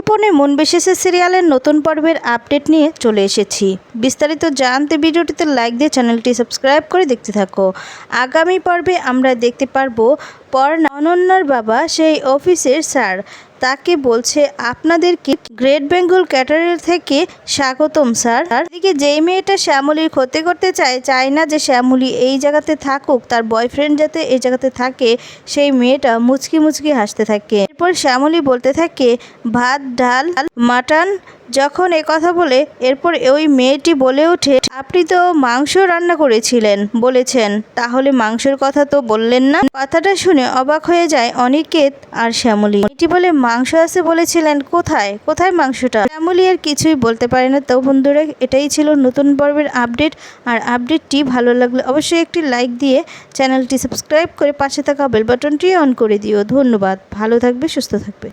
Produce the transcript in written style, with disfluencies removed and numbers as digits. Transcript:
আপনে মন বেসেছে সিরিয়ালের নতুন পর্বের আপডেট নিয়ে চলে এসেছি। বিস্তারিত জানতে ভিডিওটিতে লাইক দিয়ে চ্যানেলটি সাবস্ক্রাইব করে দেখতে থাকো। আগামী পর্বে আমরা দেখতে পারবো পর্ণা অনন্যার বাবা সেই অফিসের স্যার তাকে বলছে আপনাদেরকে গ্রেট বেঙ্গল ক্যাটারার থেকে স্বাগতম স্যার। এদিকে যেই মেয়েটা শ্যামলীর ক্ষতি করতে চায় না যে শ্যামলী এই জায়গাতে থাকুক, তার বয়ফ্রেন্ড যাতে এই জায়গাতে থাকে, সেই মেয়েটা মুচকি মুচকি হাসতে থাকে। এরপর শ্যামলী বলতে থাকে ভাত ডাল মাটন। যখন কথা বলে এরপর ওই মেয়েটি বলে ওঠে আপনি তো মাংস রান্না বলেছেন, তাহলে মাংসের কথা তো বললেন না। কথাটা শুনে অবাক হয়ে যায় অনিকেত আর শ্যামলী। এটি বলে মাংস আছে বলেছিলেন, কোথায় মাংসটা? শ্যামলী আর কিছুই বলতে পারে না। তো বন্ধুরা, এটাই ছিল নতুন পর্বের আপডেট। আর আপডেটটি ভালো লাগলে অবশ্যই একটি লাইক দিয়ে চ্যানেলটি সাবস্ক্রাইব করে পাশে থাকা বেল বাটনটি অন করে দিও। ধন্যবাদ। ভালো থাকবে, সুস্থ থাকবে।